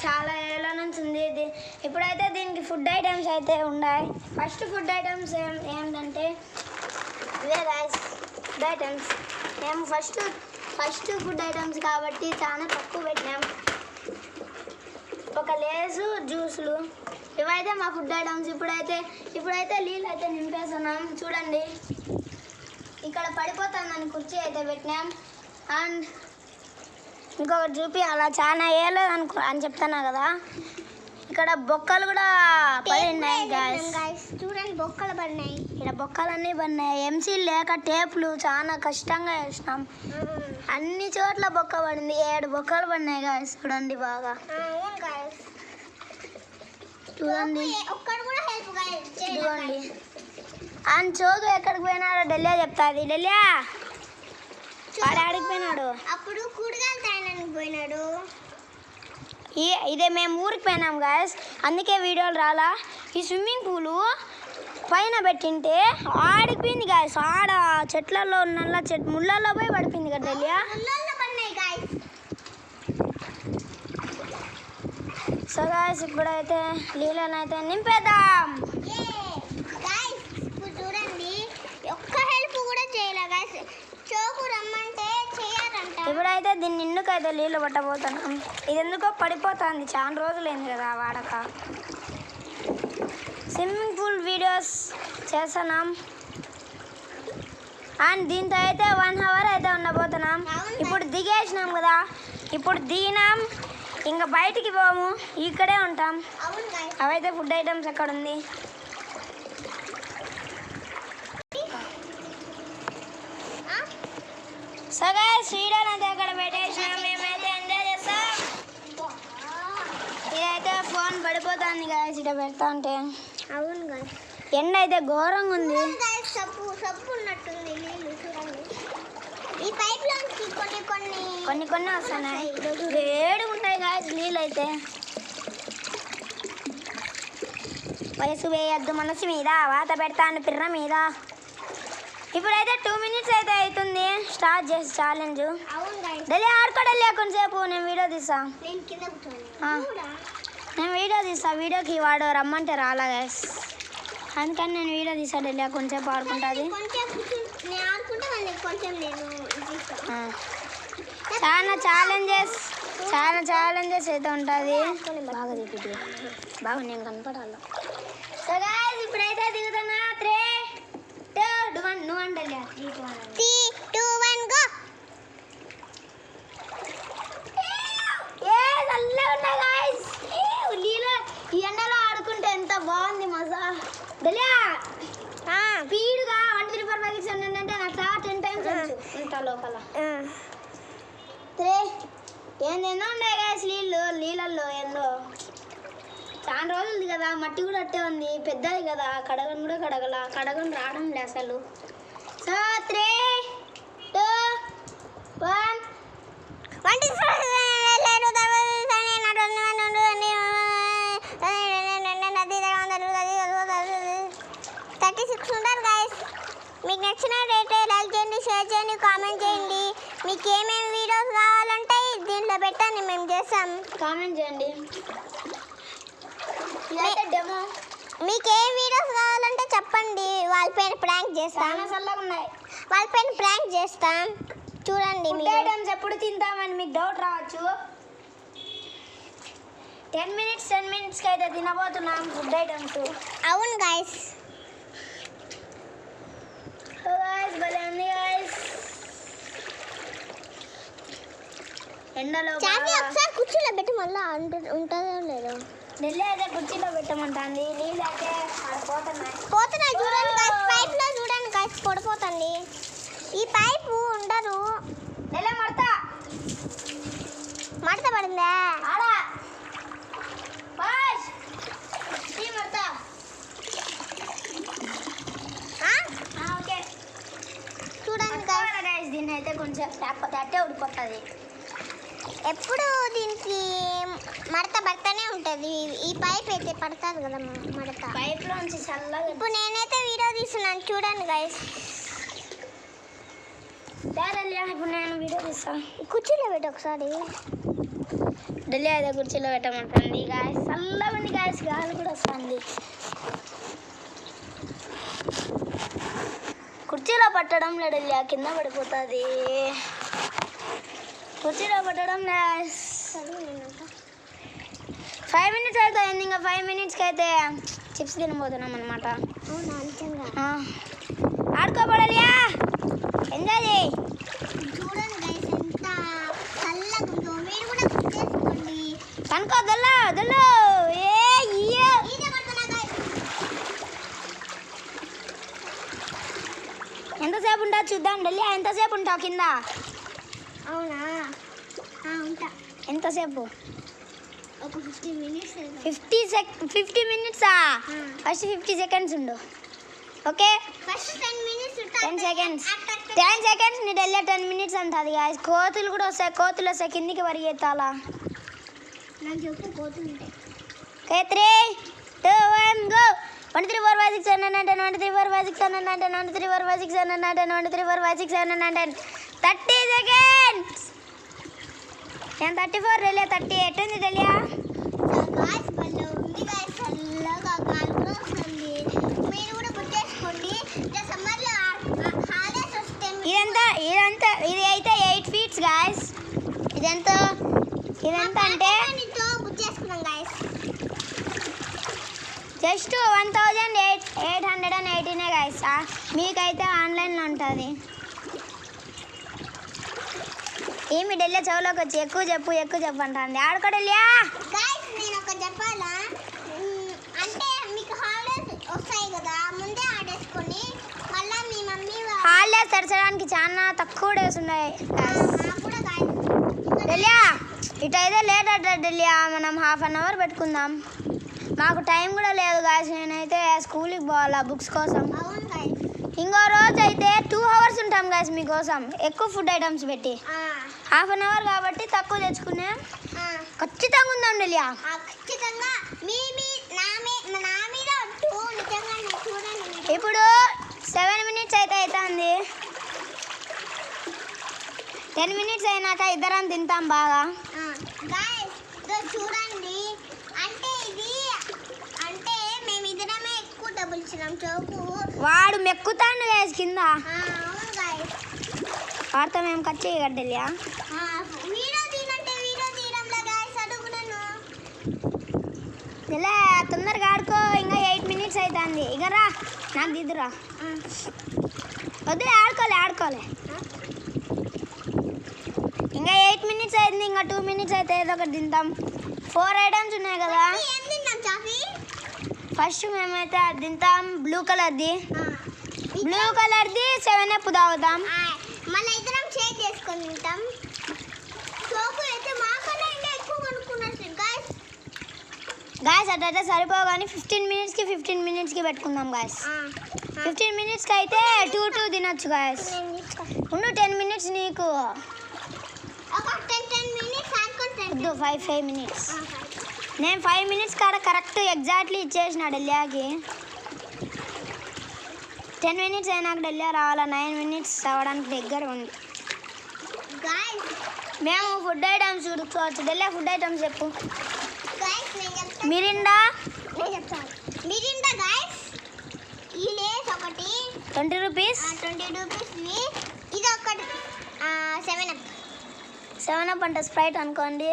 చాలా ఏళ్ళ నుంచి ఉంది. ఇప్పుడైతే దీనికి ఫుడ్ ఐటమ్స్ అయితే ఉన్నాయి. ఫస్ట్ ఫుడ్ ఐటమ్స్ ఏంటంటే ఇవే గాయస్ ఫుడ్ ఐటమ్స్. మేము ఫస్ట్ ఫుడ్ ఐటమ్స్ కాబట్టి చాలా తక్కువ పెట్టినాం. ఒక లేసు జ్యూసులు ఇవైతే మా ఫుడ్ ఐటమ్స్. ఇప్పుడైతే నీళ్ళు అయితే నింపేస్తున్నాం. చూడండి ఇక్కడ పడిపోతుందని కుర్చీ అయితే పెట్టినాం. అండ్ ఇంకొకటి చూపి అలా చాలా వేయలేదు అని చెప్తున్నా కదా. ఇక్కడ బొక్కలు కూడా పడినాయి గాయ్స్. చూడండి బొక్కలు పడినాయి. ఇక్కడ బొక్కలన్నీ పడినాయి. ఎంసీ లేక టేపులు చాలా కష్టంగా వేసినాం. అన్ని చోట్ల బొక్క పడింది. 7 బొక్కలు పడినాయి గాయ్స్. చూడండి బాగా చూడండి. చూడండి అండ్ చోదు ఎక్కడికి పోయినాడో ఢిల్లీ చెప్తాది. ఢిల్లీ వాడు ఆడికి పోయినాడు. అప్పుడు కూరగాయలు తేయడానికి పోయినాడు. ఇదే మేము ఊరికి పోయినాం గాయస్, అందుకే వీడియోలు రాలా. ఈ స్విమ్మింగ్ పూలు పైన పెట్టింటే ఆడిపోయింది గాయస్. ఆడ చెట్లలో నల్ల ముళ్ళల్లో పోయి పడిపోయింది కదా ఢిల్లీ. సో గాయస్ ఇప్పుడైతే నీళ్ళనైతే నింపేద్దాం. చూడండి ఒక్క హెల్ప్ కూడా చేయలే గాయస్. చోకు రమ్మంటే చేయాలంట. ఇప్పుడైతే దీన్ని నిండుకైతే నీళ్ళు పట్టబోతున్నాం. ఇది ఎందుకో పడిపోతుంది. చాలా రోజులైంది కదా వాడక. స్విమ్మింగ్ పూల్ వీడియోస్ చేస్తున్నాం. అండ్ దీంతో అయితే 1 అవర్ అయితే ఉండబోతున్నాం. ఇప్పుడు దిగేసినాం కదా. ఇప్పుడు దిగినాం ఇంకా బయటికి పోము, ఇక్కడే ఉంటాం. అవైతే ఫుడ్ ఐటమ్స్ ఎక్కడ ఉంది. సో గైస్ వీడియోని అయితే అక్కడ పెట్టేసినాం. మేమైతే ఎంజాయ్ చేస్తాం. ఇదైతే ఫోన్ పడిపోతుంది గాయస్ ఇట పెడతా ఉంటే. అవును గాయస్ ఎండ అయితే ఘోరంగా ఉంది. సబ్బు ఉన్నట్టుంది నీళ్ళు. చూడండి ఈ పైప్ లోంచి కొన్ని వస్తున్నాయి. వేడిగా ఉంటాయి గాయస్ నీళ్ళు అయితే. వయసు వేయద్దు మనసు మీద వాత పెడతాను పిర్ర మీద. ఇప్పుడైతే 2 మినిట్స్ అయితే అవుతుంది స్టార్ట్ చేసి ఛాలెంజ్. ఢిల్లీ ఆడుకోవడం కొంచెంసేపు నేను వీడియో తీసా. వీడియోకి వాడు రమ్మంటే రాలా గైస్, అందుకని నేను వీడియో తీసా. ఢిల్లీ కొంచెంసేపు ఆడుకుంటుంది. చాలా ఛాలెంజెస్ అయితే ఉంటుంది. బాగా దిగుతుంది బాగా నేను కనపడాలి. సో గైస్ ఇప్పుడైతే దిగుతున్నా. 3, 2, 1 నువ్వు అంటే 3, 2, 1 గో. చల్లగా ఉన్నా గాయస్. ఈ ఎండలో ఆడుకుంటే ఎంత బాగుంది మజా. ఢిల్లీ స్పీడ్గా 1 3 4 5 6 7 8 అంటే నాకు 10 టైమ్స్ ఇంత లోపల 3 ఏందేందో ఉన్నాయి గాయస్. నీళ్ళల్లో ఏందో చాలా రోజులు కదా. మట్టి కూడా అట్టే ఉంది. పెద్దది కదా, కడగని కూడా కడగని రావడం లేదు అసలు. సో 3, 2, 1 36 ఉంటారు గాయస్. మీకు నచ్చినట్టయితే లైక్ చేయండి, షేర్ చేయండి, కామెంట్ చేయండి. మీకు ఏమేమి వీడియోస్ కావాలంటే దీంట్లో పెట్టండి, మేము చేస్తాం. కామెంట్ చేయండి. ఇదైతే డెమో. మీకు ఏ వీడియోస్ కావాలంటే చెప్పండి, వాళ్ళపైన ప్రాంక్ చేస్తాం. చల్లగా ఉన్నాయి. వాళ్ళపైన ప్రాంక్ చేస్తాం. చూడండి ఫుడ్ ఐటమ్స్ ఎప్పుడు తింటామని మీకు డౌట్ రావచ్చు. 10 మినిట్స్కి అయితే తినబోతున్నాం ఫుడ్ ఐటమ్స్. అవును గాయస్. భలే ఉంది గాయస్. ఎండలో ఒకసారి కుర్చీలో పెట్టి మళ్ళీ ఉంటుందో లేదో. ఢిల్లీ అయితే కుర్చీలో పెట్టమంటుంది. నీళ్ళు అయితే పోతున్నాయి చూడండి గాయస్. పైప్లో చూడండి గాయస్ పడిపోతుంది. ఈ పైపు ఉండదు. ఢిల్లీ మడత పడిందా చూడండి గాయస్. దీన్ని అయితే కొంచెం లేకపోతే అట్టే ఉడిపోతుంది. ఎప్పుడు దీనికి మడత పడతానే ఉంటుంది. ఈ పైప్ అయితే పడుతుంది కదా మడత. పైప్లోంచి చల్లగా. ఇప్పుడు నేనైతే వీడియో తీస్తున్నాను చూడండి గైస్. డలియా ఇప్పుడు నేను వీడియో తీస్తాను. కుర్చీలో పెట్టు ఒకసారి. డలియా అదే కుర్చీలో పెట్టమంటుంది గాయస్. చల్లగా ఉంది గాయస్, గాలి కూడా వస్తుంది. కుర్చీలో పట్టడం లేడలియా, కింద పడిపోతుంది. కుర్చీలో పట్టడం గాయస్. 5 minutes అయితే అయింది. ఇంకా 5 minutesకి అయితే చిప్స్ తినబోతున్నాం అనమాట. ఆడుకోబడలియా, ఎంజాయ్ చేయి. చూడండి గైస్ ఎంత చల్లగా ఉందో. మీరు కూడా చేసుకోండి. కనుకో దొల్లు దొల్లు. ఎంతసేపు ఉంటావు చూద్దాం డలియా. ఎంతసేపు ఉంటావు కింద? అవునా, ఉంటా. ఎంతసేపు? ఒక 15 minutes. 50 minutes-ఆ? ఫస్ట్ 50 seconds ఉండు. Okay, first 10 minutes 10 seconds. 10 seconds నీ డలియా 10 minutes అంటుంది గాయస్. కోతులు కూడా వస్తాయి, కోతులు వస్తాయి, కిందికి పరిగెత్తాలా. నాకు చెప్పు కోతులు ఉంటాయి. Okay, 3, 2, 1 go. 1 3 4 5 6 7 8 9 1 3 4 5 6 7 8 9 1 3 4 5 6 7 8 9 1 3 4 5 6 7 8 10. 30 seconds. నేను 34, డలియా 38 ఉంది డలియా. గాయస్ భలే ఉంది గాయస్, చల్లగా గాలి కూడా వస్తుంది. మీరు కూడా గుర్తేసుకోండి. సమ్మర్లో హాలిడేస్ వస్తే ఇది అయితే 8 feet గాయస్. ఇదెంత అంటే బుక్ చేసుకున్నాం గాయస్. Just 1818 guys. మీకైతే ఆన్లైన్లో ఉంటుంది. ఏమి డెలియా చెవులోకి వచ్చి ఎక్కువ చెప్పు అంటుంది. ఆడుకోడలియా. గాయస్ నేను ఒక చెప్పాలా, అంటే మీకు హాలిడేస్ వస్తాయి కదా, ముందే ఆడేసుకొని మళ్ళీ మీ మమ్మీ హాలిడేస్ తెరచడానికి చాలా తక్కువ డేస్ ఉన్నాయి కూడా గాయస్. డెలియా ఇటైతే లేట్ అవుతుంది డెలియా. మనం 1/2 hour పెట్టుకుందాం. మాకు టైం కూడా లేదు గాయస్. నేనైతే స్కూల్కి పోవాలా బుక్స్ కోసం. అవును గాయస్. ఇంకో రోజు అయితే 2 hours ఉంటాం గాయస్ మీకోసం, ఎక్కువ ఫుడ్ ఐటమ్స్ పెట్టి. 1/2 hour కాబట్టి తక్కువ తెచ్చుకునే ఖచ్చితంగా ఉందాం డెలియా. ఖచ్చితంగా నా మీద నిజంగా చూడండి. ఇప్పుడు 7 minutes అయితే అవుతుంది. 10 minutes అయినాక ఇద్దరం తింటాం బాగా. గాయస్ చూడండి, అంటే మేమిద్దరమే ఎక్కువ డబ్బులు ఇచ్చినాం. చౌకు వాడు మెక్కుతాడు గాయస్ కింద. అవును గాయస్. వాడితో మేము కట్ చేయగడ్డలియా. వీడియో తీయడంలో గాయస్ అడుగున్నాను. ఇలా తొందరగా ఆడుకో. ఇంకా 8 minutes అవుతుంది. ఇక రా, నాకు దిద్దురా. వద్దులే, ఆడుకోలే. ఇంకా 8 minutes అయింది. ఇంకా 2 minutes అయితే ఏదో ఒకటి తింటాం. 4 items ఉన్నాయి కదా. ఫస్ట్ మేమైతే అది తింటాం, బ్లూ కలర్ది 7up తాగుతాం. మళ్ళీ ఇద్దరం షేర్ చేసుకొని తింటాం. చోకు అయితే మాకన్నా ఇంకా ఎక్కువ కొనుక్కున్నారు గాయస్. అట్లయితే సరిపోగానే 15 minutesకి పెట్టుకుందాం గాయస్. 15 minutesకి అయితే 2 తినొచ్చు గాయస్. ఉండు 10 minutes నీకు. ఒక 10 minutes వద్దు, 5 minutes. నేను 5 minutes కాడ కరెక్ట్ ఎగ్జాక్ట్లీ ఇచ్చేసిన డెలియాకి. 10 minutes అయినాక డెలియా రావాలా. 9 minutes అవ్వడానికి దగ్గర ఉంది. మేము ఫుడ్ ఐటమ్స్ చూసుకోవచ్చు. డెలియా ఫుడ్ ఐటమ్స్ చెప్పు. Mirinda guys. ఈ లేస్ ఒకటి 20 rupees. 20 rupees. ఇది ఒకటి 7up. 7up అంటే స్ప్రైట్ అనుకోండి,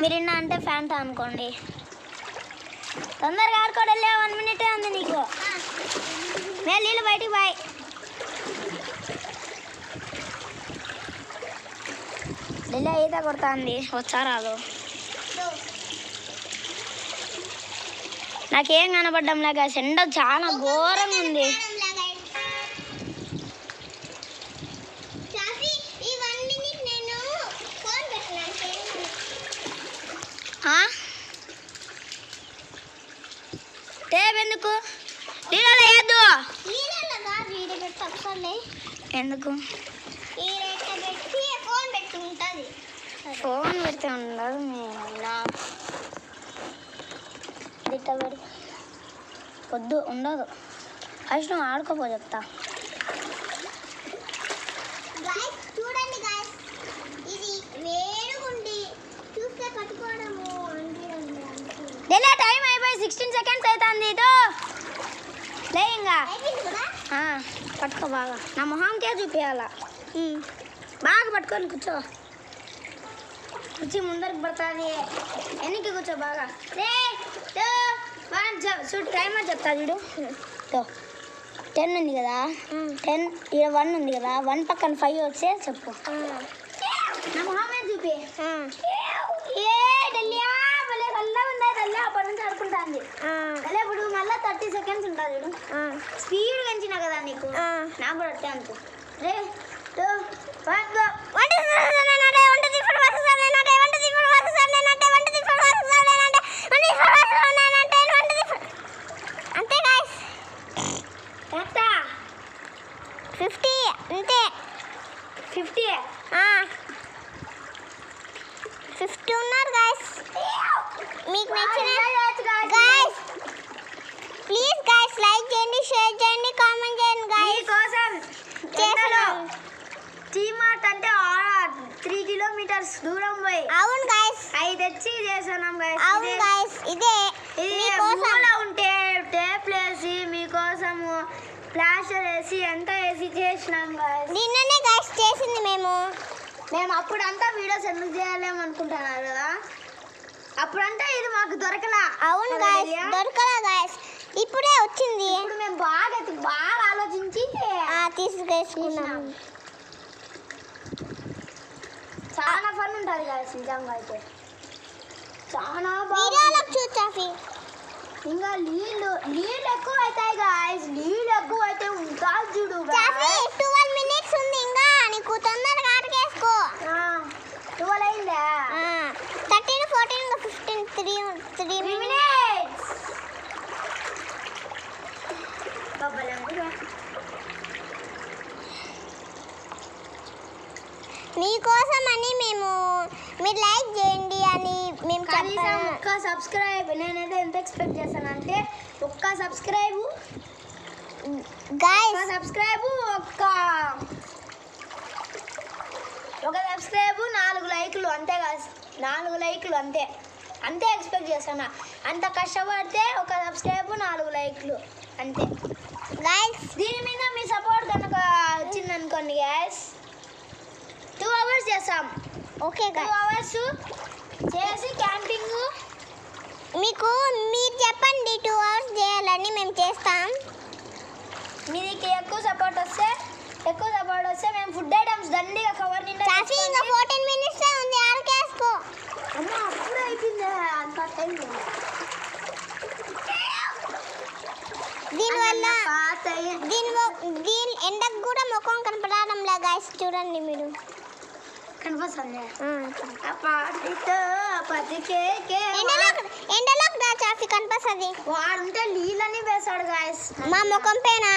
మిరిండా అంటే ఫ్యాంటా అనుకోండి. తొందరగా ఆడుకోవడం 1 minute ఉంది నీకు. మే నీళ్ళు బయటికి బాయ్. డెలియా ఈత కొడుతుంది, వచ్చా రాదు. నాకేం కనపడ్డం లేక ఎండ చాలా ఘోరంగా ఉంది. టేప్ ఎందుకు? నీళ్ళలో వేయద్దు. ఎందుకు? ఫోన్ పెడితే ఉండదు. వద్దు, ఉండదు. ఫస్ట్ నువ్వు ఆడుకోపో చెప్తా. 16 సెకండ్స్ అవుతుంది ఇదో లే ఇంకా పట్టుకో బాగా నా మొహంకే చూపించాలా బాగా పట్టుకొని కూర్చో కూర్చి ముందరికి పడుతుంది వెనక్కి కూర్చో బాగా 3 2 1 చూడు టైమర్ చెప్తా చూడు 10 ఉంది కదా 10 ఇక్కడ 1 ఉంది కదా 1 పక్కన 5 వచ్చే చెప్పు నా మొహమే చూపి డల్లియా భలే చల్లగా ఉందా డల్లి అప్పటి నుంచి ఆడుకుంటుంది అదే ఇప్పుడు మళ్ళీ 30 సెకండ్స్ ఉంటుంది చూడు స్పీడ్ పెంచినా కదా నీకు నాకు కూడా అట్టే అనుకో 3 2 1 గో అంతే గాయస్ 50 అంతే 50 50 ఉన్నారు గాయస్ మీకు నచ్చిన గాయస్ ప్లీజ్ గాయస్ లైక్ చేయండి షేర్ చేయండి కామెంట్ చేయండి గాయస్ కోసం టీమార్ట్ అంటే 3 కిలోమీటర్స్ దూరం పోయి అవును గాయస్ అవి తెచ్చి చేస్తున్నాం గాయస్ అవును గాయస్ ఇదే మూల ఉంటే టేప్లు వేసి మీకోసము ప్లాస్టర్ వేసి ఎంత వేసి చేసినాం గాయస్ నిన్ననే గాయస్ చేసింది మేము అప్పుడంతా వీడియోస్ ఎందుకు చేయాలేమో అనుకుంటున్నారు కదా అప్పుడంతా ఇది మాకు దొరకలా అవును గాయస్ దొరకలా గాయస్ ఇప్పుడే వచ్చింది ఇప్పుడు మేము బాగా ఆలోచించి తీసుకేసుకున్నాం చాలా ఫన్ ఉంటుంది గాయస్ నిజంగా అయితే చాలా వీడియోలకు చూచాఫీ ఇంకా నీళ్ళు ఎక్కువ అవుతాయి గాయస్ నీళ్ళు ఎక్కువ అయితే ఉంటుంది చూడు చాఫీ 12 మినిట్స్ ఉంది ఇంకా నీకు తొందరగా ఆటకేసుకో 12 అయిందా 13 14 15 3 మినిట్స్ మీకోసం అని మీరు లైక్ చేయండి అని మేము కనీసం ఒక్క సబ్స్క్రైబ్ నేనైతే ఎంత ఎక్స్పెక్ట్ చేశానంటే ఒక్క సబ్స్క్రైబ్ గాయ్స్ ఒక సబ్స్క్రైబ్ 4 లైక్లు అంతే గాయ్స్ 4 లైక్లు అంతే ఎక్స్పెక్ట్ చేస్తాను అంత కష్టపడితే ఒక సబ్స్క్రైబ్ 4 లైక్లు అంతే గాయ్స్ దీని మీద మీ సపోర్ట్ కనుక వచ్చిందనుకోండి గాయ్స్ 2 అవర్స్ చేస్తాం ఓకే 2 అవర్స్ చేసి క్యాంపింగ్ మీరు చెప్పండి 2 అవర్స్ చేయాలని మేము చేస్తాం మీకు ఎక్కువ సపోర్ట్ వస్తే మేము ఫుడ్ ఐటమ్స్ దండిగా కవర్ నిండా చాఫీ ఇంకా 14 మినిట్స్ ఉంది ఆరకేసుకో అమ్మ అప్పుడు అయిపోయింది అంత టైం దీనివల్ల దీని ఎండకు కూడా ముఖం కనపడడంలా గాయస్ చూడండి మీరు కనిపిస్తుంది ఎండలోకి దా చాఫీ కనిపిస్తుంది వాడుంటే నీళ్ళని వేసాడు గాయస్ మా ముఖం పైన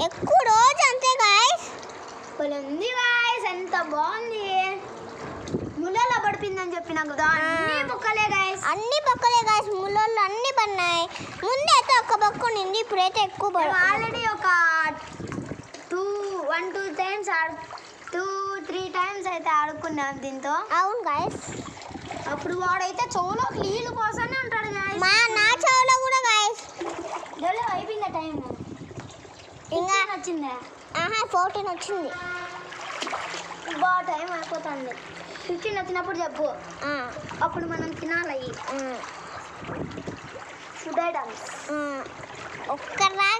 ఎక్కువ రోజు అంతే గాయస్ ఉంది గాయస్ ఎంత బాగుంది ముళ్ళలో పడిపోయిందని చెప్పినా కదా అన్ని బొక్కలే గాయస్ ముళ్ళు అన్ని పడినాయి ముందే అయితే ఒక్క బొక్క ఉంది ఇప్పుడైతే ఎక్కువ ఆల్రెడీ ఒక 2-3 టైమ్స్ అయితే ఆడుకున్నాం దీంతో అవును గాయస్ అప్పుడు వాడైతే చెవులో నీళ్ళు పోసానే ఉంటాడు గాయస్ నా చెవులో కూడా గాయస్ అయిపోయిందా టైం ఇంకా వచ్చిందా 14 వచ్చింది బాగా టైం అయిపోతుంది 15 వచ్చినప్పుడు చెప్పు అప్పుడు మనం తినాలి ఫుడ్ ఐటమ్స్ ఒక్కరా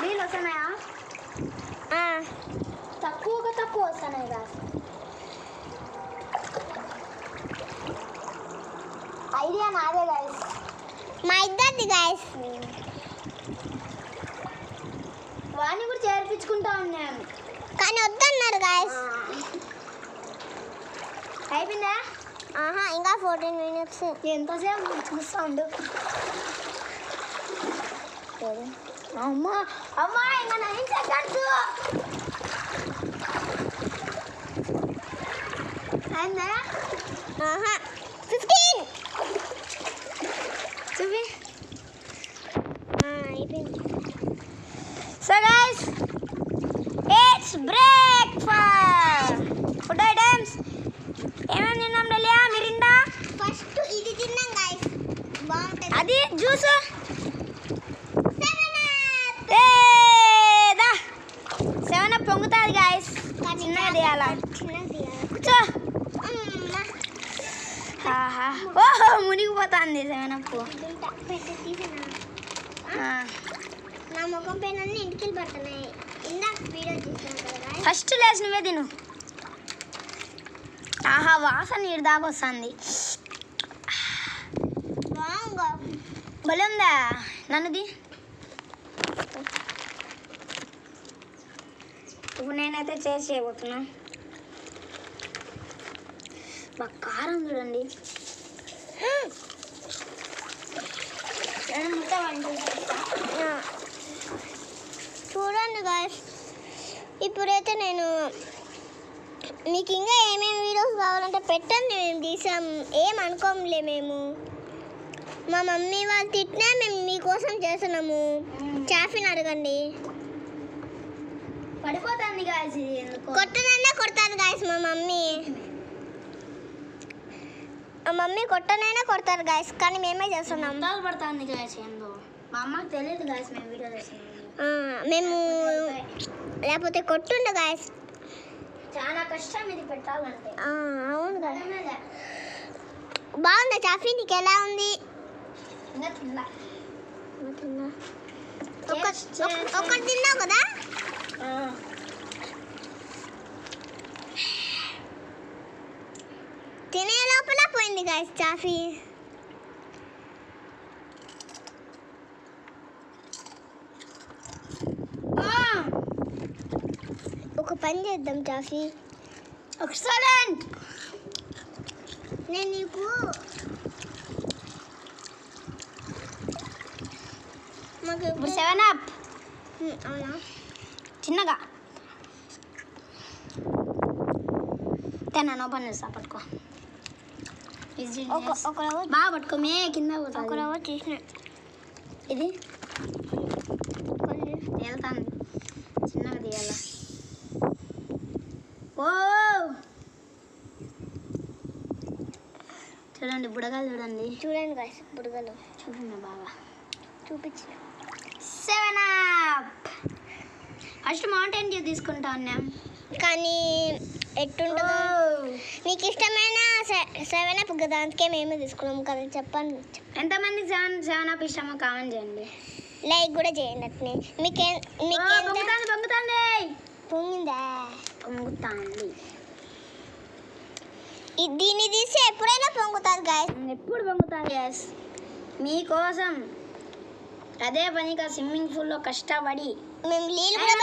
నీళ్ళు వస్తున్నాయా తక్కువ వస్తున్నాయి గాయస్ ఐడియా నాదే గాయస్ మా ఇద్దరిది గాయస్ వాడిని కూడా చేర్పించుకుంటా ఉన్నాను కానీ వద్దన్నారు గాయస్ అయిపోయిందా ఇంకా 14 మినిట్స్ ఎంతసేపు చూస్తా ఉండు అమ్మా ఇంకా 9 సెకండ్స్ అయిందా 15 చూపి అయిపోయింది so guys it's breakfast food items ఏమేమి తిన్నాం డలియా మిరిండా ఫస్ట్ ఇది తిన్నాం గాయస్ ఆహా ఓహో మునిగిపోతుంది సెవెనప్పు. నా ముఖం పైన ఇంటికి పడుతున్నాయి. ఇందాక వీడియో తీసాను కదా. ఫస్ట్ లేచి నువ్వే తిను. ఆహా వాసన నీరు దాకా వస్తుంది. భలే ఉందా నన్నది. ఇప్పుడు నేనైతే చేసి చేయబోతున్నా. బాగా కారం చూడండి. చూడండి గాయ్స్, ఇప్పుడైతే నేను మీకు ఇంకా ఏమేమి వీడియోస్ కావాలంటే పెట్టండి, మేము తీసాం, ఏమనుకోములే. మేము మా మమ్మీ వాళ్ళు తిట్టినా మేము మీకోసం చేస్తున్నాము. చాఫీని అడగండి. పడిపోతుంది గాయస్. కొట్టనైనా కొడతారు గాయస్ మా మమ్మీ. మా మమ్మీ కొట్టనైనా కొడతారు గాయస్, కానీ మేమే చేస్తున్నాం. పడుతుంది గాయస్. ఏందో మా అమ్మకి తెలియదు గాయస్ మేము వీడియో చేస్తున్నాం. మేము లేకపోతే కొట్టుండే గాయస్. చాలా కష్టం ఇది పెట్టాలంటే. అవును కదా. బాగుందా చాఫీ? నీకు ఎలా ఉంది? ఇంకా తిన్నా. ఒకటి తిన్నావు కదా. తినే లోపల పోయింది గాయస్ చాఫీ. ఒక పని చేద్దాం చాఫీ. ఎక్సలెంట్. నేను నీకు ఇప్పుడు 7 అప్. అవునా? చిన్నగా నన్ను ఓపెన్ చేస్తా. పట్టుకో. ఒక రవ్వ బాగా పట్టుకోమే కింద ఒక పోతుంది. రవ్వ తీసిన. ఇది తేలుతుంది. చిన్నగా తీయాల. ఓ చూడండి బుడగలు చూడండి. చూడండి గాయస్ బుడగలు. చూడండి బాగా చూపించిన. 7 అప్. ఫస్ట్ మౌంటైన్ డ్యూ తీసుకుంటా ఉన్నాం, కానీ ఎట్టుంటుందో. మీకు ఇష్టమైన 7 అప్ కదా, అందుకే మేము తీసుకున్నాం కదా. చెప్పండి ఎంతమంది 7 అప్ ఇష్టమో కామెంట్ చేయండి. లైక్ కూడా చేయండి. అట్నే పొంగిందా? పొంగుతాంది. దీన్ని తీసి ఎప్పుడైనా పొంగుతుంది గాయస్. ఎప్పుడు పొంగుతుంది గాయస్ మీకోసం. అదే పనిగా స్విమ్మింగ్ పూల్లో కష్టపడి మేము నీళ్ళు కూడా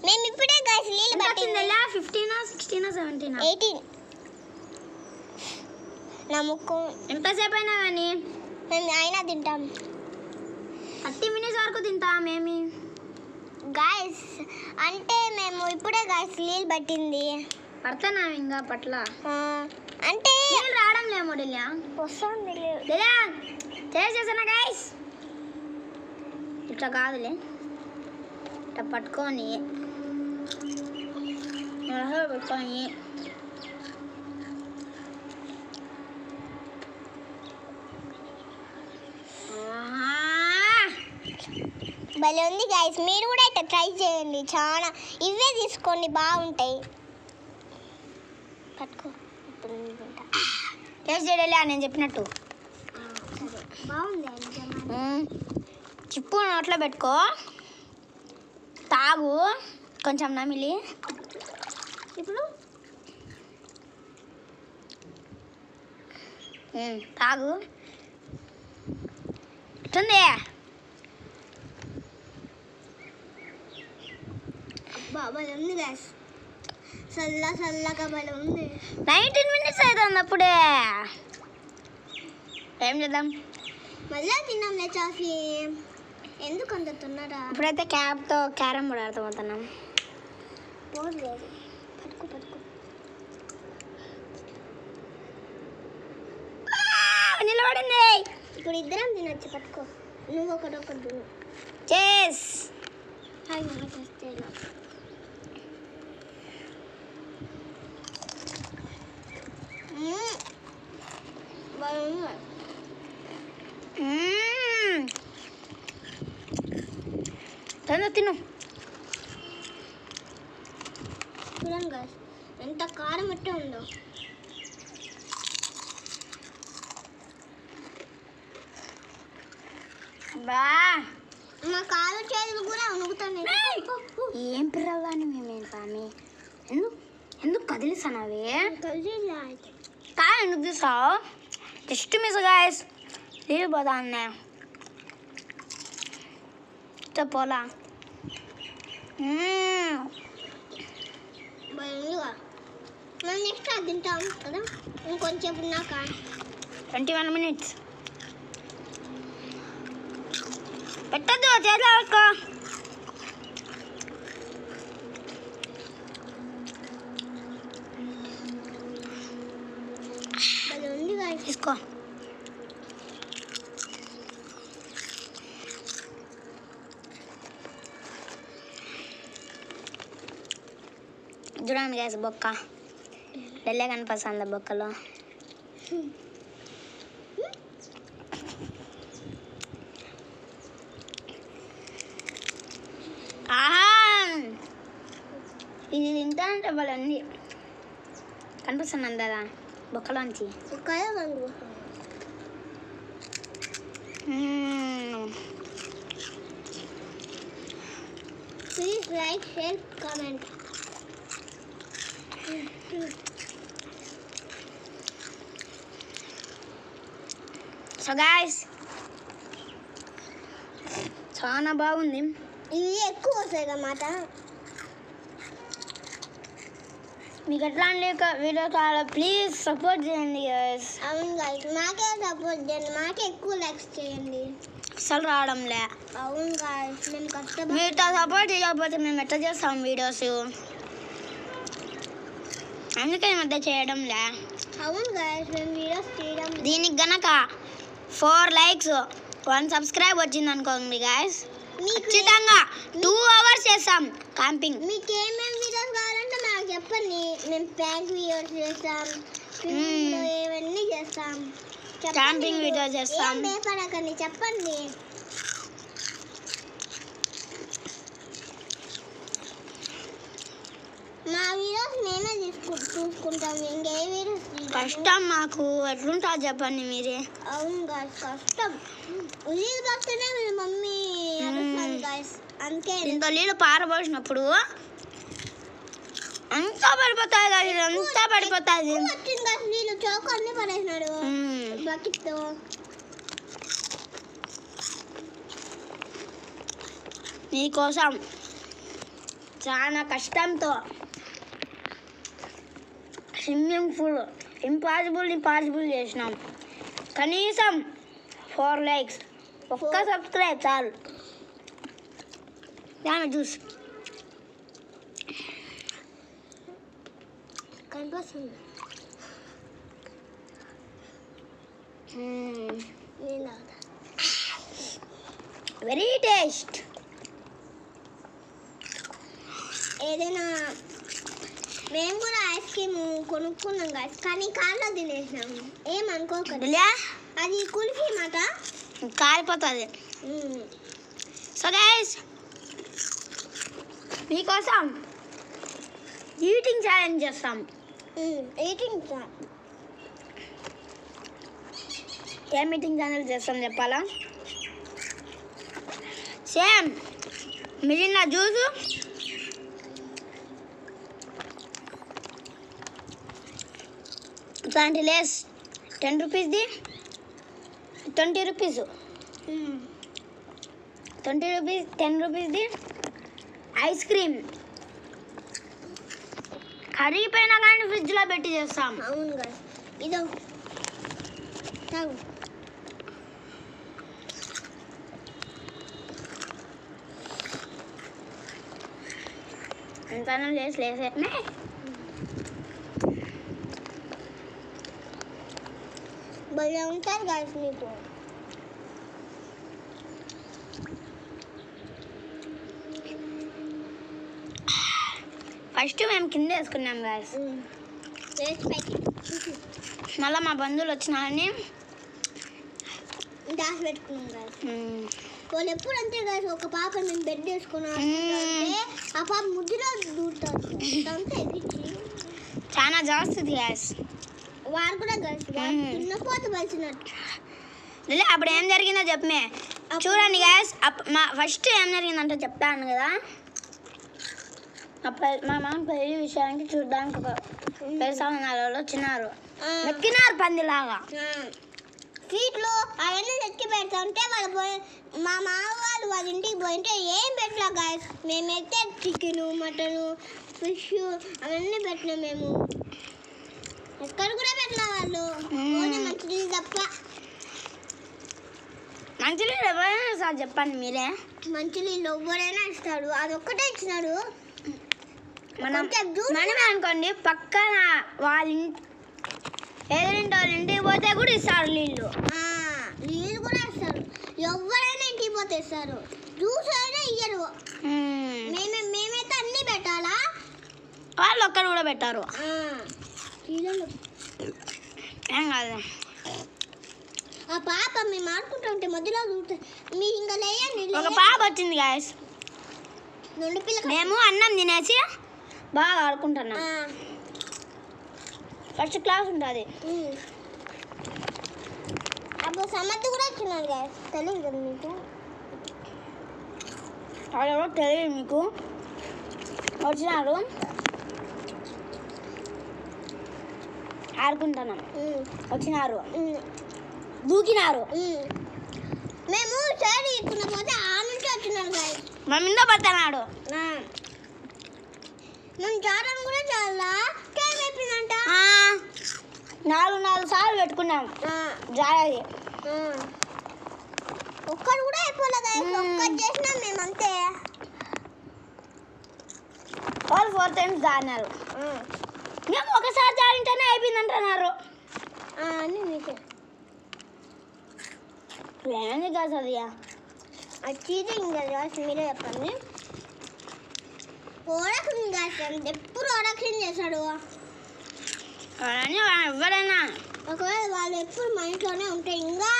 మేము ఇప్పుడే గాయస్ నీళ్ళు పట్టింది. 15 16 17 18. నా ముక్కు ఎంతసేపు అయినా కానీ మేము అయినా తింటాం. 30 minutes వరకు తింటామేమి గాయస్. అంటే మేము ఇప్పుడే గాయస్ నీళ్ళు పట్టింది. పడుతున్నా ఇంకా పట్ల అంటే నీళ్ళు రావడం లేమో. డెలియా వస్తుంది. చేసేసానా గాయస్. ఇట్లా కాదులే, ఇట్లా పట్టుకొని పెట్టుకొని భలే ఉంది గాయస్. మీరు కూడా ఇట్లా ట్రై చేయండి. చాలా ఇవే తీసుకోండి, బాగుంటాయి. పట్టుకో. ఇప్పుడు టేస్ట్ చేయలే నేను చెప్పినట్టు. బాగుంది. చిప్పు నోట్లో పెట్టుకో, తాగు కొంచెం నమిలి. ఇప్పుడు తాగు. ఇట్టుంది. అబ్బా భలే ఉంది గాయస్. చల్లగా భలే ఉంది. 19 minutes అవుతుంది అప్పుడే. ఏం చేద్దాం? మళ్ళీ తిన్నాంలే చాఫీ. ఎందుకు అంత తిన్నారా? ఇప్పుడైతే క్యాప్తో క్యారమ్ బోర్డ్ ఆడుతున్నాం. పోలేదు. పట్టుకో. నిలబడింది. ఇప్పుడు ఇద్దరం తినొచ్చు. పట్టుకో. నువ్వు ఒకటి తిను. చేస్. తిను. చూడండి గాయస్ ఎంత కారం అట్టే ఉందో. బా మా కాలు చేతులు కూడా ఉనుకుతున్నాయి. ఏం పిల్లలని మేమేం స్వామి ఎందుకు కదిలిస్తాను అవి కాయ ఎందుకు తీస్తావు జస్ట్ మిస్ గాయస్ పోతా అన్నా పోలా మనం నెక్స్ట్ అది తింటాం కదా ఇంకొంచెం ఉన్నాక 21 minutes పెట్టద్దు చేతిలో పెట్టుకో తీసుకో చూడండి గ్యాస్ బొక్క వెళ్ళే కనిపిస్తుంది బొక్కలో ఇది తింటానంటే వాళ్ళన్నీ కనిపిస్తున్నాను కదా బొక్కలోంచి please like share comment. So guys చాలా బాగుంది. ఇది ఎక్కువ వస్తాయి అన్నమాట. మీకు ఎట్లాంటి వీడియో కావాలో ప్లీజ్ సపోర్ట్ చేయండి గాయ్స్. అవును గాయ్స్ మాకే సపోర్ట్ చేయండి, మాకే ఎక్కువ లైక్స్ చేయండి. అసలు రావడంలే. అవును గాయ్స్ మేము కష్టపడి మీతో సపోర్ట్ చేయకపోతే మేము ఎట్లా చేస్తాం వీడియోస్, అందుకే ఈ మధ్య చేయడంలే. అవును గాయ్స్ మేము వీడియోస్ చేయడం. దీనికి గనక 4 likes 1 subscribe వచ్చింది అనుకోండి గాయ్స్ ఖచ్చితంగా 2 hours చేస్తాం క్యాంపింగ్. మీకు ఏమేమి వీడియోస్ కావాలంటే మాకు చెప్పండి, మేము ప్యాంక్ వీడియోస్ చేస్తాం, ఏవన్నీ చేస్తాం, క్యాంపింగ్ వీడియోస్ చేస్తాం. భయపడకండి చెప్పండి. మా వీడియోస్ మేమే చూసుకుంటాం, ఇంకే వీడియోస్ కష్టం మాకు ఎట్లుంటుంది చెప్పండి మీరే. అవును గాయ్స్ కష్టం. ఉల్లిలు పక్కనే మీ మమ్మీ అరుస్తుంది గాయ్స్, అందుకే ఇంత నీళ్ళు పారబోసినప్పుడు అంతా పడిపోతాయి కదా, అంతా పడిపోతాయి. వచ్చింది గాయ్స్ నీళ్ళు చౌక అన్ని పడేసినాడు బకెట్తో. నీకోసం చాలా కష్టంతో స్విమ్మింగ్ పూల్ ఇంపాసిబుల్ చేసినాం. కనీసం 4 likes, ఒక్క సబ్స్క్రైబ్ చాలు. దాని చూసి కనిపిస్తుంది వెరీ టేస్ట్. ఏదైనా మేము కూడా ఐస్ క్రీమ్ కొనుక్కున్నాం గాయ్స్, కానీ కార్లో తినేసినాము. ఏమనుకోకండి, అది కుల్ఫీ మాట కారిపోతుంది. సో గైస్ మీకోసం ఈటింగ్ ఛాలెంజ్ చేస్తాం. ఈటింగ్ ఏం ఈటింగ్ ఛాలెంజ్ చేస్తాం చెప్పాలా? సేమ్ మిగిలిన జ్యూసు ఇట్లాంటి లేస్ 10 రూపీస్ది 20 రూపీస్ 20 రూపీస్ 10 రూపీస్ది ఐస్ క్రీమ్ కరిగిపోయినా కానీ ఫ్రిడ్జ్లో పెట్టి చేస్తాం. అవును గాయ్స్ ఇదో తాగు. ఎంత చేసి లేసే భలే ఉంటారు గాయ్స్ మీకు. ఫస్ట్ మేము కింద వేసుకున్నాం గాయస్, మళ్ళీ మా బంధువులు వచ్చినారని దాచి పెట్టుకున్నాం గాయ్స్. వాళ్ళు ఎప్పుడు అంతే గాయ్స్, ఒక పాప మేము బెడ్ వేసుకున్నాం ఆ పాప ముద్దులో దూరుతారు, చాలా జాస్తుంది గాయస్. వారు కూడా గాయ్స్ తిన్నపోత పలిచినట్టు. అప్పుడు ఏం జరిగిందో చెప్పమే, చూడండి గాయస్, మా ఫస్ట్ ఏం జరిగిందంటే చెప్తాను కదా. మా మామ పెళ్లి విషయానికి చూడడానికి పెళ్లి వచ్చినారు, ఎక్కినారు పందిలాగా. స్వీట్లు అవన్నీ తెచ్చి పెడతా ఉంటే వాళ్ళు పోయి మా మామ వాళ్ళ ఇంటికి పోయింటే ఏం పెట్టలా గాయస్. మేమైతే చికెను, మటను, ఫిష్ అవన్నీ పెట్టినాం. మేము ఎక్కడ కూడా పెట్టినా వాళ్ళు, ఓన్లీ మంచినీళ్ళు తప్ప. మంచినీళ్ళు ఎవరైనా సార్ చెప్పండి మీరే. మంచినీళ్ళు ఎవరైనా ఇస్తాడు, అదొక్కటే ఇచ్చినాడు. మనమే అనుకోండి, పక్కన వాళ్ళ ఎదురింటి వాళ్ళ ఇంటికి పోతే కూడా ఇస్తారు నీళ్ళు. నీళ్ళు కూడా ఇస్తారు, ఎవరైనా ఇంటికి పోతే ఇస్తారు. జ్యూస్ అయినా ఇయ్యరు. మేమైతే అన్నీ పెట్టాలా, వాళ్ళు ఒక్కరు కూడా పెట్టారు. ఏం కాదు. ఆ పాప మేము ఆడుకుంటుంటే మధ్యలో మీ ఇంకా లేయండి. ఒక పాప వచ్చింది గాయస్, మేము అన్నం తినేసి బాగా ఆడుకుంటున్నాం. ఫస్ట్ క్లాస్ ఉంటుంది. అప్పుడు సమర్థ కూడా వచ్చినాడు గాయస్, తెలియదు కదా మీకు? ఎవరో తెలియదు మీకు, వచ్చినారు ఆడుకుంటున్నాం. వచ్చినారు, దూకినారు. మేము సైడ్ ఇచ్చిన పోతే ఆ నుంచి వచ్చినాడు గాయస్. మా మీద పడుతున్నాడు. మేము జారం కూడా చాలా టైం అయిపోయిందంట. 4 సార్లు పెట్టుకున్నాం జారీ. ఒక్కడు కూడా అయిపోలేదు గాయస్, ఒక్కటి చేసినాం మేమంతే. వాళ్ళు 4 times జారినారు. మేము ఒకసారి జారింటేనే అయిపోయింది అంటున్నారు. అన్నీ మీకే ఏమైంది కాదు అది చీటింగ్ గాయస్, మీరే చెప్పండి. ఓడక్షన్ గాయస్, ఎప్పుడు ఓడక్షన్ చేశాడు. ఎవరైనా ఒకవేళ వాళ్ళు ఎప్పుడు మా ఇంట్లోనే ఉంటే ఇంకా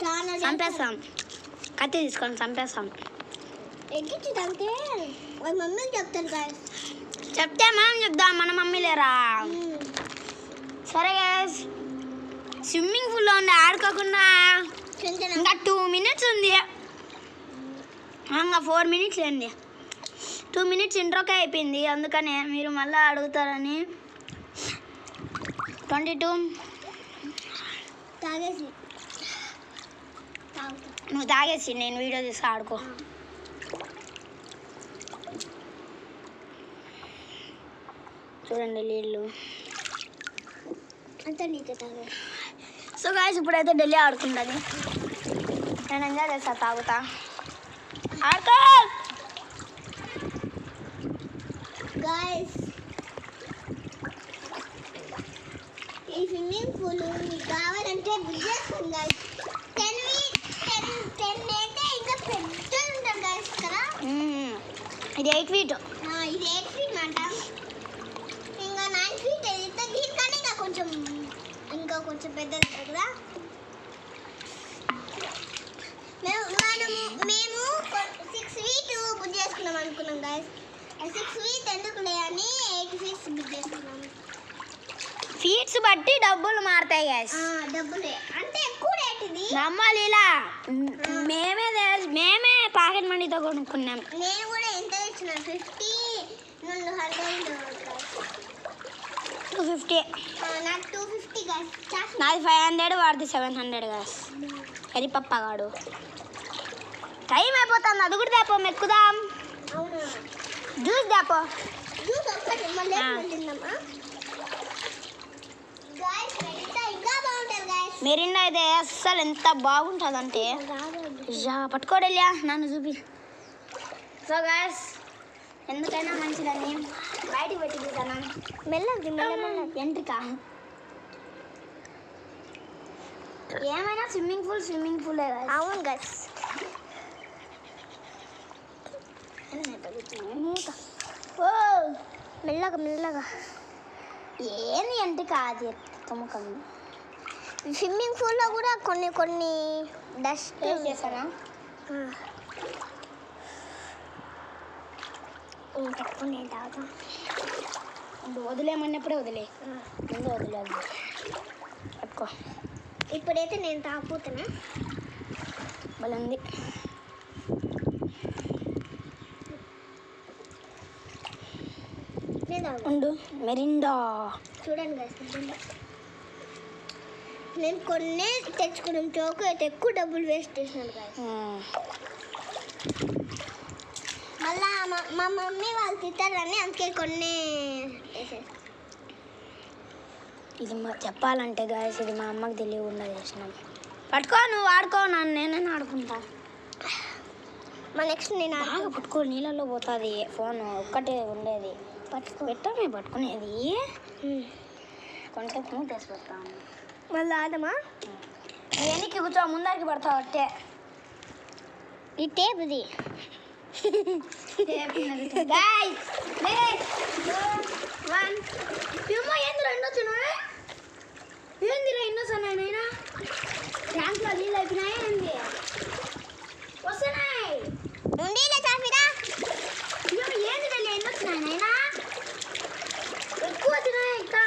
చాలా చంపేస్తాం, కత్తి తీసుకొని చంపేస్తాం. ఎక్కించదంటే వాళ్ళ మమ్మీకి చెప్తారు గాయస్. చెప్తే మనం చెప్దాం, మన మమ్మీ లేరా? సరే గాయస్, స్విమ్మింగ్ పూల్లో ఉండి ఆడుకోకుండా ఇంకా 2 minutes ఉంది. ఇంకా 4 minutes లేండి. 2 minutes ఇంట్రోకే అయిపోయింది, అందుకనే మీరు మళ్ళీ అడుగుతారని 22 తాగేసి నువ్వు తాగేసి నేను వీడియో తీసి ఆడుకో. చూడండి నీళ్ళు అంతా నీకే తాగే. సో గాయస్, ఇప్పుడైతే ఢిల్లీ ఆడుకుంటుంది. నేను ఎంజాయ్ చేస్తా, తాగుతా, ఆడుకో గాయస్. ఈ స్విమ్మింగ్ పూల్ మీకు కావాలంటే బుక్ చేసుకోండి గాయస్. 10 అయితే ఇంకా పెద్ద ఉంటుంది గాయస్ కదా. ఇది 8 feet. ఇది 8 feet మాట. ఇంకా 9 feet అయితే దీనికన్నా ఇంకా కొంచెం పెద్దది కదా. మేము 6 feet బుక్ చేసుకున్నాం అనుకున్నాం గాయస్. 6 feet ఎందుకులే అని 8 feet బుక్ చేసుకున్నాం. ఫీట్స్ బట్టి డబ్బులు మారుతాయి గాయస్. డబ్బులే అంటే ఎక్కువ రేట్ ఇది. నమ్మాలి ఇలా. మేమే పాకెట్ మనీతో కొనుక్కున్నాం. నేను కూడా ఎంత ఇచ్చిన 50 నుండి 100. 250. నాకు 250 గాయస్. నాది 500, వాడిది 700 గాయస్. అది పప్పగాడు. టైం అయిపోతుంది, అది కూడా దాపో, మెక్కుదాం. జ్యూస్ దాపో. జ్యూస్ ఒక్కటి మళ్ళీ తిందామా గాయస్? ఇంకా బాగుంటుంది గాయస్. మెరిండా అయితే అస్సలు ఎంత బాగుంటుందంటే పట్టుకోడెళ్ళా నన్ను చూపి. సో గాయస్, ఎందుకైనా మంచిదని బయటికి పెట్టి తీసాను. మెల్లగా ఎంట్రిక ఏమైనా స్విమ్మింగ్ పూలే కదా. అవును గాయస్. ఓ మెల్లగా ఏంది ఎంట్రిక అది తుమ్మకం. స్విమ్మింగ్ పూల్లో కూడా కొన్ని డస్ట్ చేశానా? నేను తాగుతాం. వదిలేమన్నప్పుడే వదిలే, ముందు వదిలేదు. పట్టుకో. ఇప్పుడైతే నేను తాగుతున్నా. బలంది. ఉండు మెరిండా చూడండి గైస్, నేను కొన్ని తెచ్చుకున్నాం. చోకు అయితే ఎక్కువ డబ్బులు వేస్ట్ చేసినాను గైస్. మళ్ళా మా మమ్మీ వాళ్ళు తిట్టారని అందుకే కొన్ని వేసేసి. ఇది చెప్పాలంటే గాయస్ ఇది మా అమ్మకి తెలియకుండా చేసినాం. పట్టుకో, నువ్వు ఆడుకో, నేనే ఆడుకుంటా. మా నెక్స్ట్ నేను బాగా పట్టుకో, నీళ్ళల్లో పోతుంది ఫోన్ ఒక్కటే ఉండేది. పెట్టమే పట్టుకునేది కొంచెం మూత వేసి పెడతాను. మళ్ళీ ఆడమా? వెనక్కి కూర్చో, ముందరికి పడతావు అట్టే. ఈ టేప్ది ఏందిరా ఎన్నోసారి నైనా ట్యాంక్లో నీళ్ళు అయిపోయినాయా ఏంది? వస్తున్నాయి. ఉండేలే చాఫీరా. ఏంది వెళ్ళి ఎన్నొచ్చినాయి నైనా? ఎక్కువ వచ్చినాయి. ఇంకా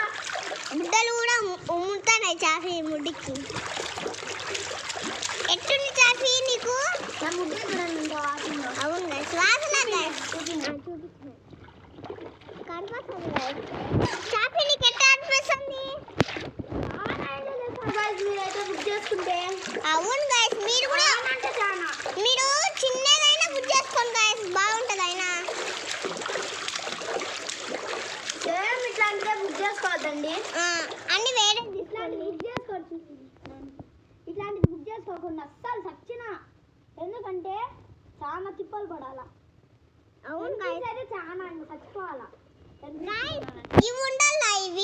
ముద్దలు కూడా ఉమ్ముతాయి చాఫీ ముడ్డికి. ఎట్టుంది చాఫీ నీకు? నా ముద్దు ఇంకా వాసన. అవును గైస్, వాసన గైస్ కనిపిస్తుంది గైస్. చాఫీ నీకు ఎట్లా అనిపిస్తుంది? మీరైతే బుక్ చేసుకుంటే అవును గైస్, మీరు కూడా అంటే చాలా మీరు చిన్నదైనా బుక్ చేసుకోండి గైస్, బాగుంటుంది అయినా. సేమ్ ఇట్లాంటిదే బుక్ చేసుకోవద్దండి. అన్ని వేరే ఇట్లాంటి బుక్ చేసుకోవచ్చు. ఇట్లాంటిది బుక్ చేసుకోకుండా అస్సలు సచ్చిన. ఎందుకంటే చాలా తిప్పలు పడాలా. అవును గైస్, అయితే చాలా చచ్చిపోవాలా. ఇవి ఉండాలి ఇవి.